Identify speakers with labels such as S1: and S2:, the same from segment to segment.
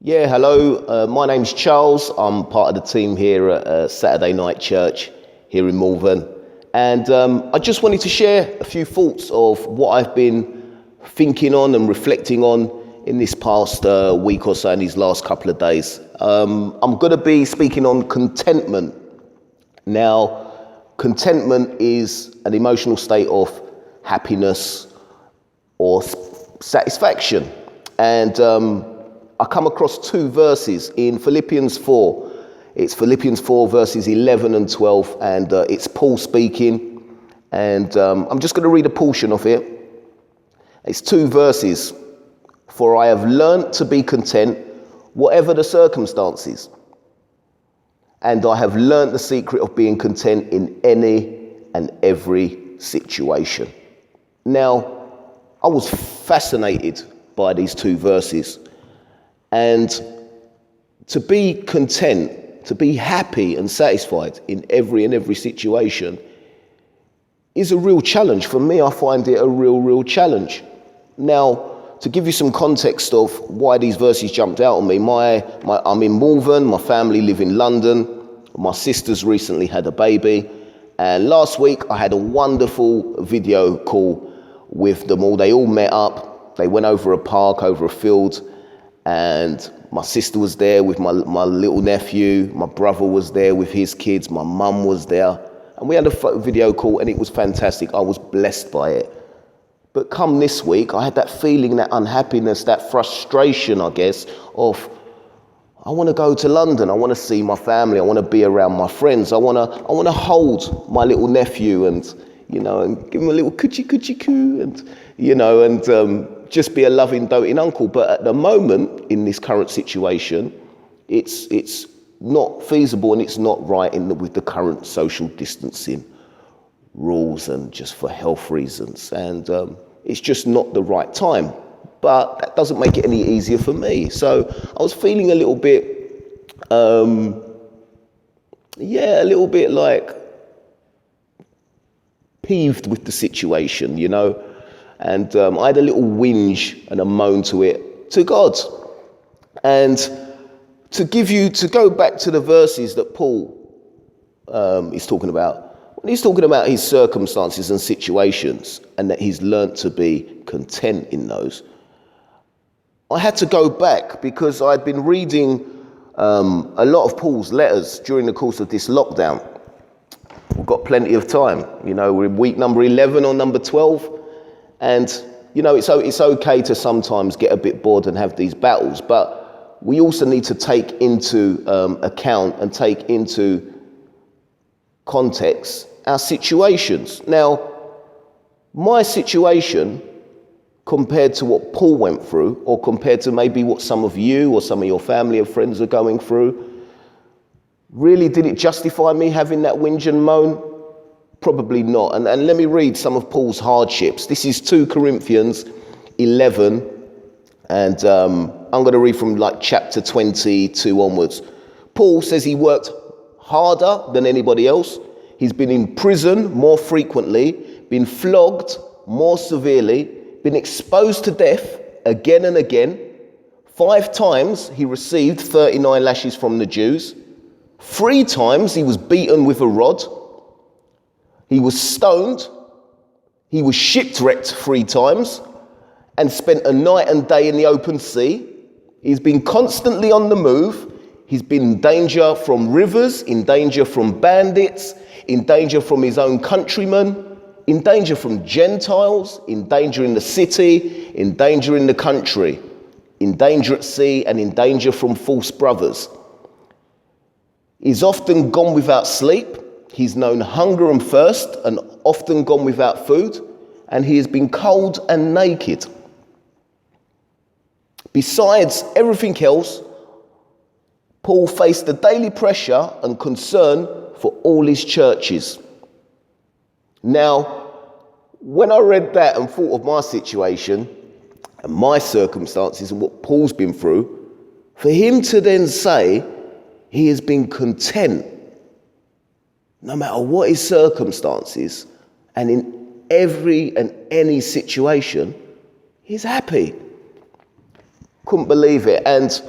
S1: Hello. My name's Charles. I'm part of the team here at Saturday Night Church here in Malvern. And I just wanted to share a few thoughts of what I've been thinking on and reflecting on in this past week or so, in these last couple of days. I'm going to be speaking on contentment. Now, contentment is an emotional state of happiness or satisfaction. And I come across two verses in Philippians 4. It's Philippians 4 verses 11 and 12, and it's Paul speaking. And I'm just going to read a portion of it. It's two verses. For I have learnt to be content, whatever the circumstances. And I have learnt the secret of being content in any and every situation. Now, I was fascinated by these two verses. And to be content, to be happy and satisfied in every situation is a real challenge. For me, I find it a real challenge. Now, to give you some context of why these verses jumped out on me, I'm in Malvern, my family live in London, my sister's recently had a baby, and last week I had a wonderful video call with them all. They all met up, they went over a park, over a field, and my sister was there with my little nephew, my brother was there with his kids, my mum was there, and we had a video call and it was fantastic. I was blessed by it. But come this week, I had that feeling, that unhappiness, that frustration, I guess, of I want to go to London, I want to see my family, I want to be around my friends, I want to hold my little nephew and give him a little coochie coo and just be a loving, doting uncle. But at the moment, in this current situation, it's not feasible and it's not right with the current social distancing rules and just for health reasons. And it's just not the right time. But that doesn't make it any easier for me. So I was feeling a little bit, like peeved with the situation, And I had a little whinge and a moan to God. And to go back to the verses that Paul is talking about, when he's talking about his circumstances and situations and that he's learnt to be content in those, I had to go back because I'd been reading a lot of Paul's letters during the course of this lockdown. We've got plenty of time. We're in week number 11 or number 12. And, it's okay to sometimes get a bit bored and have these battles, but we also need to take into account and take into context our situations. Now, my situation compared to what Paul went through, or compared to maybe what some of you or some of your family or friends are going through, really, did it justify me having that whinge and moan? Probably not. And let me read some of Paul's hardships. This is 2 Corinthians 11, and I'm going to read from chapter 22 onwards. Paul says he worked harder than anybody else. He's been in prison more frequently, been flogged more severely, been exposed to death again and again. 5 times he received 39 lashes from the Jews. 3 times he was beaten with a rod. He was stoned, he was shipwrecked 3 times, and spent a night and day in the open sea. He's been constantly on the move. He's been in danger from rivers, in danger from bandits, in danger from his own countrymen, in danger from Gentiles, in danger in the city, in danger in the country, in danger at sea, and in danger from false brothers. He's often gone without sleep. He's known hunger and thirst and often gone without food, and he has been cold and naked. Besides everything else, Paul faced the daily pressure and concern for all his churches. Now, when I read that and thought of my situation and my circumstances and what Paul's been through, for him to then say he has been content no matter what his circumstances, and in every and any situation, he's happy. Couldn't believe it. And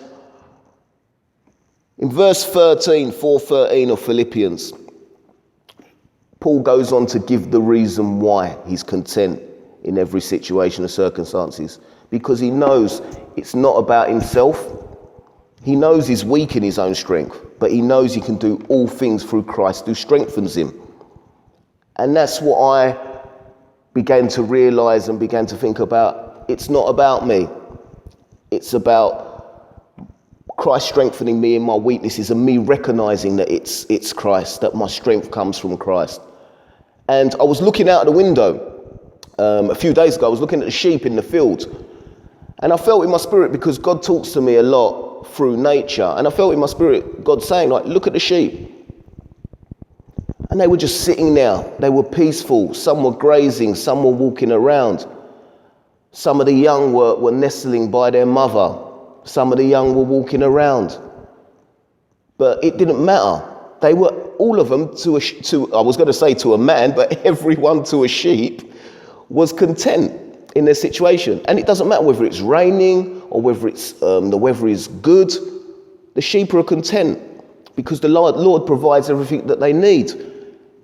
S1: In verse 13, 4:13 of Philippians, Paul goes on to give the reason why he's content in every situation and circumstances, because he knows it's not about himself. He knows he's weak in his own strength, but he knows he can do all things through Christ who strengthens him. And that's what I began to realize and began to think about. It's not about me. It's about Christ strengthening me in my weaknesses and me recognizing that it's Christ, that my strength comes from Christ. And I was looking out of the window a few days ago. I was looking at the sheep in the field, and I felt in my spirit, because God talks to me a lot through nature, and I felt in my spirit God saying, like, look at the sheep. And they were just sitting there. They were peaceful. Some were grazing, some were walking around. Some of the young were nestling by their mother. Some of the young were walking around. But it didn't matter. They were, all of them, I was going to say to a man, but everyone to a sheep was content in their situation. And it doesn't matter whether it's raining or whether it's the weather is good. The sheep are content because the Lord provides everything that they need.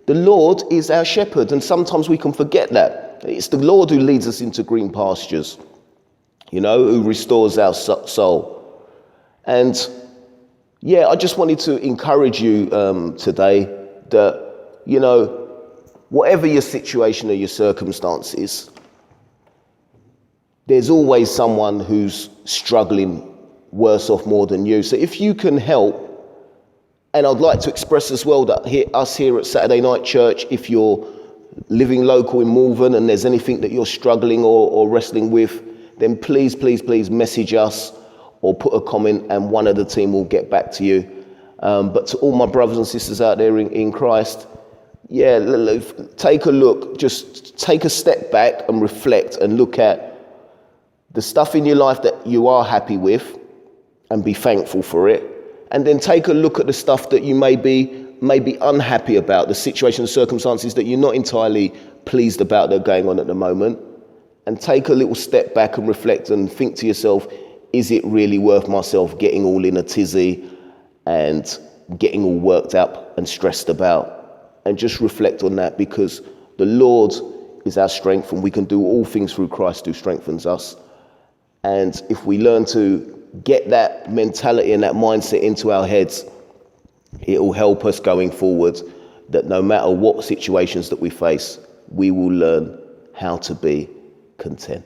S1: The Lord is our shepherd, and sometimes we can forget that. It's the Lord who leads us into green pastures, who restores our soul. And yeah, I just wanted to encourage you today that, whatever your situation or your circumstances, there's always someone who's struggling worse off more than you. So if you can help, and I'd like to express as well that us here at Saturday Night Church, if you're living local in Malvern and there's anything that you're struggling or wrestling with, then please message us or put a comment, and one of the team will get back to you. But to all my brothers and sisters out there in Christ, take a look, just take a step back and reflect and look at the stuff in your life that you are happy with and be thankful for it. And then take a look at the stuff that you may be unhappy about, the situation and circumstances that you're not entirely pleased about that are going on at the moment. And take a little step back and reflect and think to yourself, is it really worth myself getting all in a tizzy and getting all worked up and stressed about? And just reflect on that, because the Lord is our strength and we can do all things through Christ who strengthens us. And if we learn to get that mentality and that mindset into our heads, it will help us going forward, that no matter what situations that we face, we will learn how to be content.